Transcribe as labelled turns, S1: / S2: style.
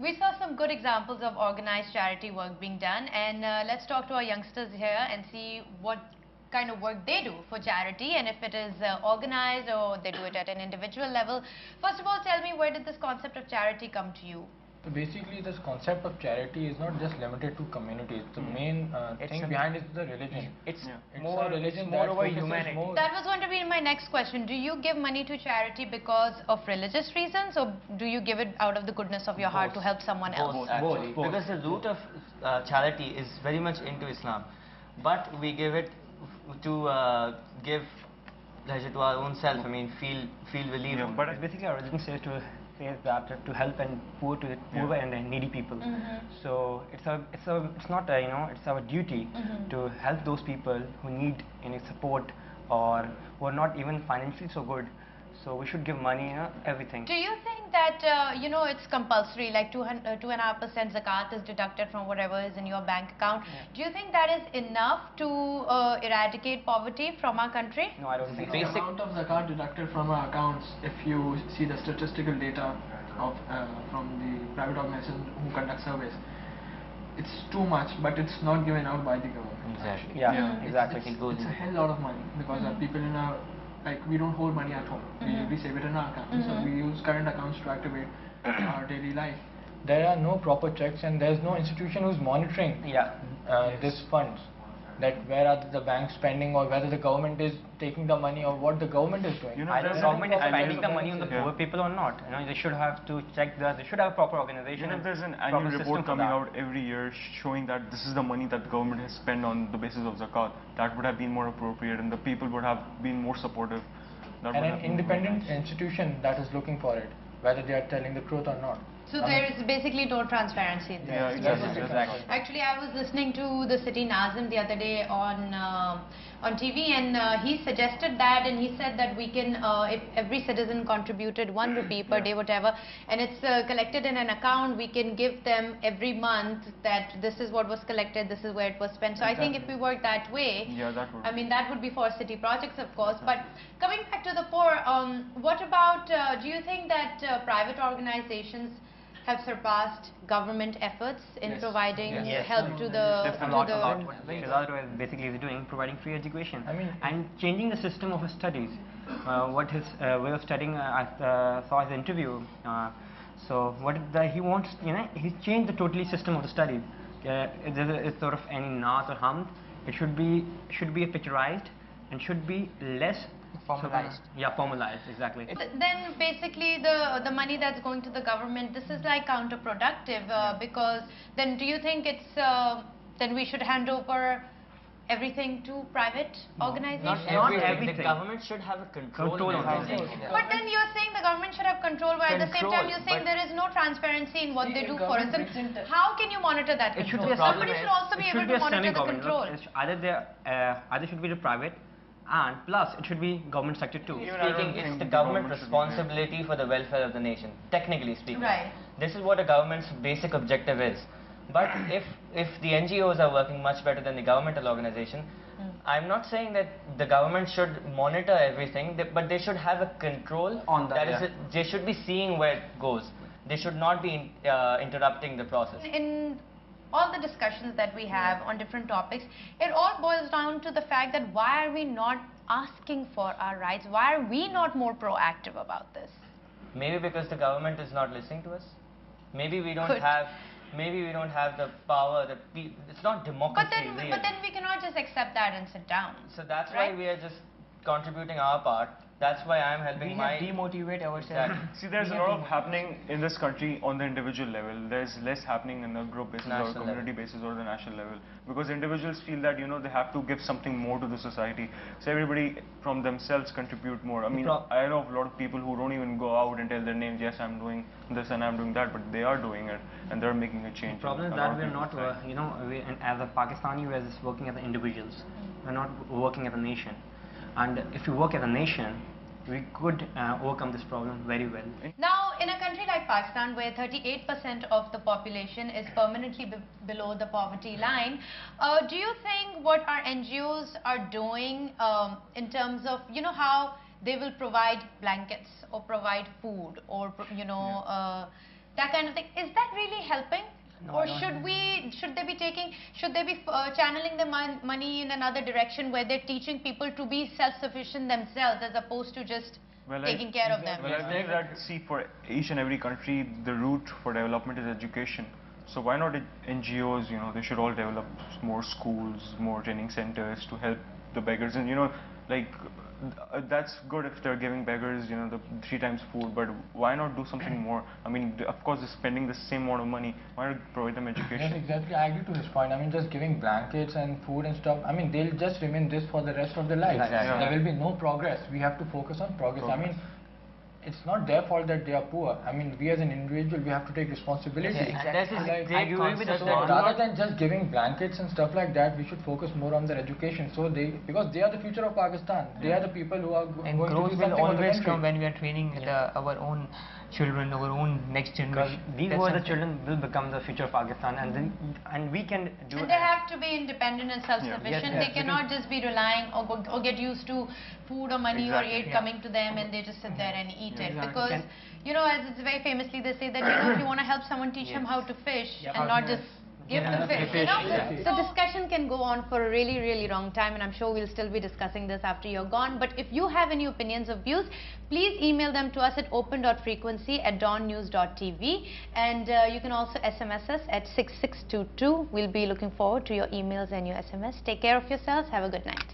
S1: We saw some good examples of organized charity work being done, and let's talk to our youngsters here and see what kind of work they do for charity, and if it is organized or they do it at an individual level. First of all, tell me, where did this concept of charity come to you?
S2: So basically, this concept of charity is not just limited to communities. The main thing behind it is the religion.
S3: It's
S2: more
S3: a
S2: religion
S3: more
S2: that
S3: over
S2: focuses
S3: humanity.
S2: more.
S1: That was going to be my next question. Do you give money to charity because of religious reasons, or do you give it out of the goodness of your heart to help someone else?
S4: Both. Because the root of charity is very much into Islam, but we give it to give pleasure to our own self. I mean, feel relieved.
S3: Yeah, but basically our religion says that to help and poor and needy people. So it's our duty to help those people who need any support or who are not even financially so good. So we should give money, everything.
S1: Do you think that it's compulsory, like 2.5% zakat is deducted from whatever is in your bank account? Do you think that is enough to eradicate poverty from our country?
S3: No, I don't think so.
S5: The amount of zakat deducted from our accounts, if you see the statistical data of from the private organization who conduct surveys, it's too much, but it's not given out by the government.
S4: Exactly.
S3: Yeah, exactly.
S5: It's a hell lot of money because people in our, like, we don't hold money at home. We save it in our account. So we use current accounts to activate our daily life.
S2: There are no proper checks, and there is no institution who's monitoring these funds. That where are the banks spending, or whether the government is taking the money, or what the government is doing.
S3: Either the government is spending the money on the poor people or not. They should have to check that. They should have a proper organization.
S6: There's an annual report coming out every year showing that this is the money that the government has spent on the basis of zakat. That would have been more appropriate, and the people would have been more supportive.
S2: And an independent institution that is looking for it, whether they are telling the truth or not.
S1: So there is basically no transparency in this.
S6: Yeah, exactly.
S1: Actually, I was listening to the City Nazim the other day on TV, and he suggested that, and he said that we can, if every citizen contributed 1 rupee per day, whatever, and it's collected in an account, we can give them every month that this is what was collected, this is where it was spent. So I think if we work that way,
S6: that would.
S1: I mean, that would be for city projects, of course. But coming back to the poor, what about, do you think that private organizations have surpassed government efforts in providing help to the...
S3: What basically is doing, providing free education. And changing the system of studies. What his way of studying, I saw his interview. So what he wants, he's changed the totally system of the studies. It's sort of any naat or hamd. It should be picturized and should be less formalized. Formalized, exactly.
S1: Then basically the money that's going to the government, this is like counterproductive because then do you think it's then we should hand over everything to private organizations?
S4: Not everything. The government should have a control on everything.
S1: But then you're saying the government should have control, while at the same time you're saying there is no transparency in what they do for us. How can you monitor that control? Somebody should also be able to monitor the control.
S3: Either should be the private, and plus it should be government sector too.
S4: Speaking, it's the government responsibility for the welfare of the nation, technically speaking.
S1: Right.
S4: This is what a government's basic objective is. But if the NGOs are working much better than the governmental organization, I'm not saying that the government should monitor everything, but they should have a control on that. They should be seeing where it goes. They should not be interrupting the process.
S1: In all the discussions that we have on different topics, it all boils down to the fact that why are we not asking for our rights? Why are we not more proactive about this?
S4: Maybe because the government is not listening to us. Maybe we don't have. Maybe we don't have the power. It's not democracy.
S1: But then we cannot just accept that and sit down.
S4: So that's why we are just contributing our part. That's why I am helping
S3: demotivate ourselves.
S6: See, there's a lot of happening in this country on the individual level. There's less happening in the group basis or community basis or the national level. Because individuals feel that, they have to give something more to the society. So everybody from themselves contribute more. I mean, I know of a lot of people who don't even go out and tell their names, yes, I'm doing this and I'm doing that, but they are doing it and they're making a change.
S3: The problem is that we're not, as a Pakistani, we're just working as individuals. We're not working as a nation. And if we work as a nation, we could overcome this problem very well.
S1: Now, in a country like Pakistan, where 38% of the population is permanently below the poverty line, do you think what our NGOs are doing in terms of, how they will provide blankets or provide food or, that kind of thing. Is that really helping?
S3: No,
S1: or should they be channeling the money in another direction where they're teaching people to be self-sufficient themselves as opposed to just taking care of them?
S6: Well, I think that, see, for each and every country, the route for development is education. So why not NGOs, they should all develop more schools, more training centers to help the beggars. And, like, that's good if they're giving beggars, the 3 times food, but why not do something more? I mean, of course, they're spending the same amount of money. Why not provide them education?
S2: Yes, exactly. I agree to his point. I mean, just giving blankets and food and stuff, I mean, they'll just remain this for the rest of their life.
S3: Exactly.
S2: There will be no progress. We have to focus on progress. I mean, it's not their fault that they are poor. I mean, we as an individual, we have to take responsibility.
S3: That's a great concept.
S2: So rather than just giving blankets and stuff like that, we should focus more on their education. So because they are the future of Pakistan. They are the people who are going to do something.
S7: And growth will always come when we are training our own children, our own next generation.
S3: These were the children will become the future of Pakistan, and we can do.
S1: And they have to be independent and self-sufficient.
S3: Yes,
S1: they cannot just be relying or get used to food or money or aid coming to them and they just sit there and eat it. Because as it's very famously they say that if you want to help someone, teach them how to fish and not just give them fish. So discussion can go on for a really, really long time, and I'm sure we'll still be discussing this after you're gone. But if you have any opinions or views, please email them to us at open.frequency@dawnnews.tv, and you can also SMS us at 6622. We'll be looking forward to your emails and your SMS. Take care of yourselves. Have a good night.